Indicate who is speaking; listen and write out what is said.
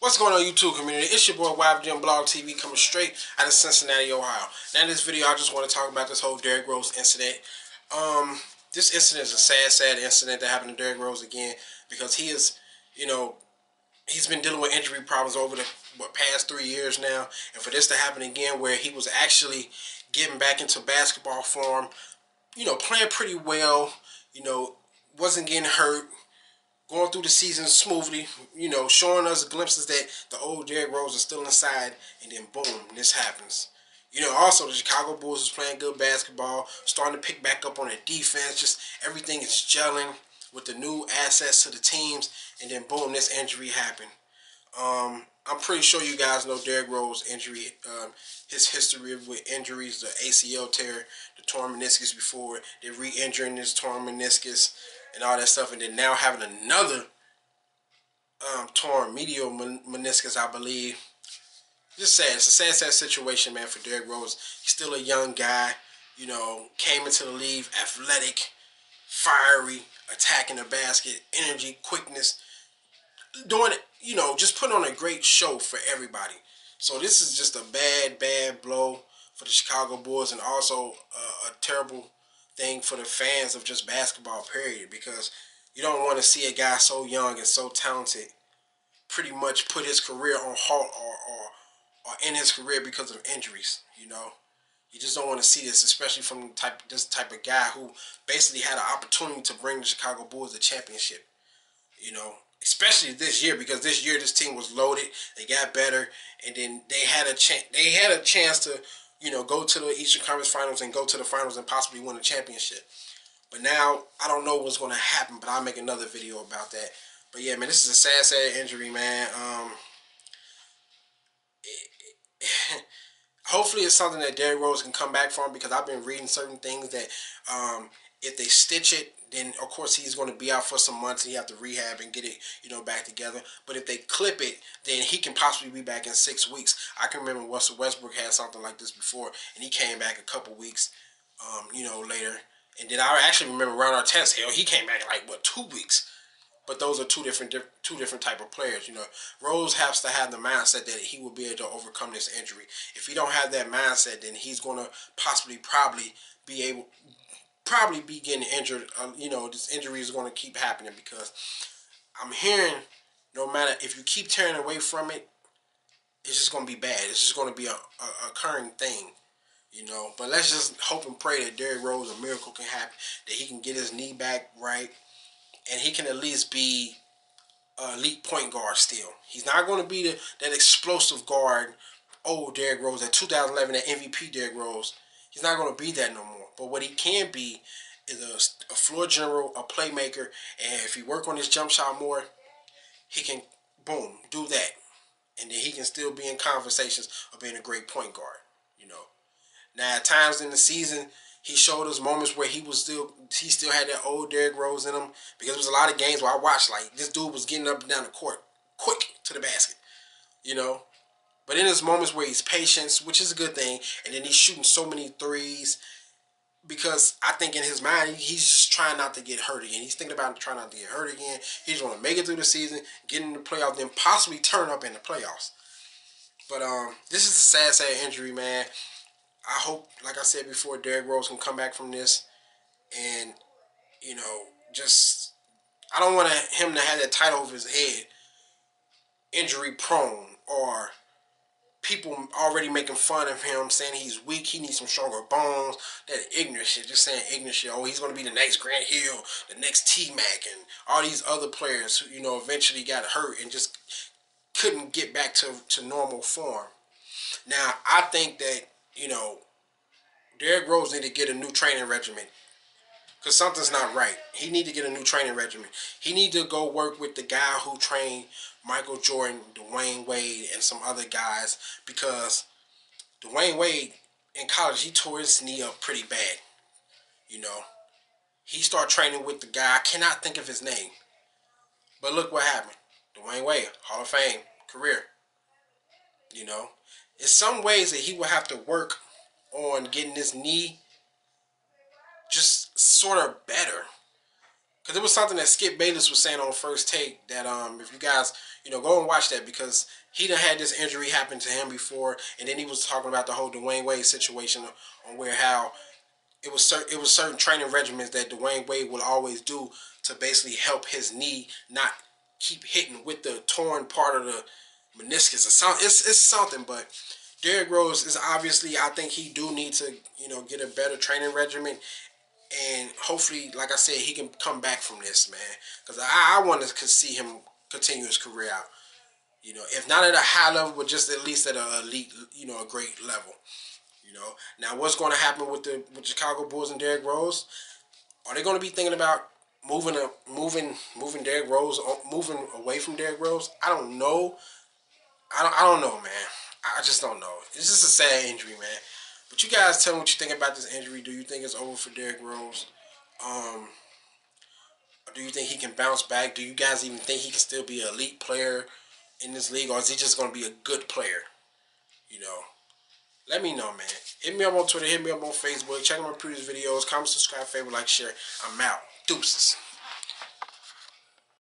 Speaker 1: What's going on, YouTube community? It's your boy YfgmBlogTv coming straight out of Cincinnati, Ohio. Now in this video, I just want to talk about this whole Derrick Rose incident. This incident is a sad incident that happened to Derrick Rose again because he is, he's been dealing with injury problems over the past 3 years now, and for this to happen again, where he was actually getting back into basketball form, playing pretty well, wasn't getting hurt, going through the season smoothly, showing us glimpses that the old Derrick Rose is still inside, and then boom, this happens. Also the Chicago Bulls is playing good basketball, starting to pick back up on their defense, just everything is gelling with the new assets to the teams, and then boom, this injury happened. I'm pretty sure you guys know Derrick Rose injury, his history with injuries, the ACL tear, the torn meniscus before, then re-injuring this torn meniscus and all that stuff, and then now having another torn medial meniscus, I believe. Just sad. It's a sad situation, man, for Derrick Rose. He's still a young guy, came into the league athletic, fiery, attacking the basket, energy, quickness, doing it, just putting on a great show for everybody. So this is just a bad blow for the Chicago Bulls, and also a terrible thing for the fans of just basketball, period, because you don't want to see a guy so young and so talented pretty much put his career on halt or end his career because of injuries. You just don't want to see this, especially from this type of guy who basically had an opportunity to bring the Chicago Bulls the championship. Especially this year, because this year this team was loaded, they got better, and then they had a chance to go to the Eastern Conference Finals and go to the finals and possibly win a championship. But now I don't know what's going to happen, but I'll make another video about that. But yeah, man, this is a sad injury, man. Hopefully it's something that Derrick Rose can come back from, because I've been reading certain things that if they stitch it, then of course he's going to be out for some months and he have to rehab and get it, back together. But if they clip it, then he can possibly be back in 6 weeks. I can remember Russell Westbrook had something like this before, and he came back a couple weeks, later. And then I actually remember Ron Artest, he came back in like 2 weeks. But those are two different type of players. Rose has to have the mindset that he will be able to overcome this injury. If he don't have that mindset, then he's going to probably be getting injured. This injury is going to keep happening, because I'm hearing no matter if you keep tearing away from it, it's just going to be bad. It's just going to be a occurring thing. But let's just hope and pray that Derrick Rose, a miracle can happen, that he can get his knee back right, and he can at least be an elite point guard still. He's not going to be that explosive guard, Derrick Rose, that 2011, that MVP Derrick Rose. He's not going to be that no more. But what he can be is a floor general, a playmaker, and if he work on his jump shot more, he can, boom, do that. And then he can still be in conversations of being a great point guard, Now, at times in the season, he showed us moments where he still had that old Derrick Rose in him, because there was a lot of games where I watched, like, this dude was getting up and down the court quick to the basket, But in his moments where he's patient, which is a good thing, and then he's shooting so many threes, because I think in his mind, he's just trying not to get hurt again. He's thinking about trying not to get hurt again. He's going to make it through the season, get in the playoffs, then possibly turn up in the playoffs. But this is a sad injury, man. I hope, like I said before, Derrick Rose can come back from this, and I don't want him to have that title over his head, injury prone, or people already making fun of him, saying he's weak, he needs some stronger bones, that ignorant shit, just saying ignorant shit. He's going to be the next Grant Hill, the next T-Mac, and all these other players who, eventually got hurt and just couldn't get back to normal form. Now, I think that, Derrick Rose need to get a new training regimen, because something's not right. He need to get a new training regimen. He need to go work with the guy who trained Michael Jordan, Dwayne Wade, and some other guys, because Dwayne Wade in college, he tore his knee up pretty bad. He started training with the guy, I cannot think of his name, but look what happened. Dwayne Wade, Hall of Fame career. It's some ways that he will have to work on getting his knee just sort of better, Because it was something that Skip Bayless was saying on First Take that if you guys, go and watch that, because he done had this injury happen to him before, and then he was talking about the whole Dwayne Wade situation on where how it was certain training regimens that Dwayne Wade would always do to basically help his knee not keep hitting with the torn part of the meniscus or something. It's something, but Derrick Rose is obviously, I think he do need to, get a better training regimen. And hopefully, like I said, he can come back from this, man. Because I want to see him continue his career out. If not at a high level, but just at least at an elite, a great level. Now what's going to happen with the Chicago Bulls and Derrick Rose? Are they going to be thinking about moving Derrick Rose, moving away from Derrick Rose? I don't know. I don't know, man. I just don't know. It's just a sad injury, man. But you guys tell me what you think about this injury. Do you think it's over for Derrick Rose? Or do you think he can bounce back? Do you guys even think he can still be an elite player in this league? Or is he just going to be a good player? Let me know, man. Hit me up on Twitter. Hit me up on Facebook. Check out my previous videos. Comment, subscribe, favorite, like, share. I'm out. Deuces.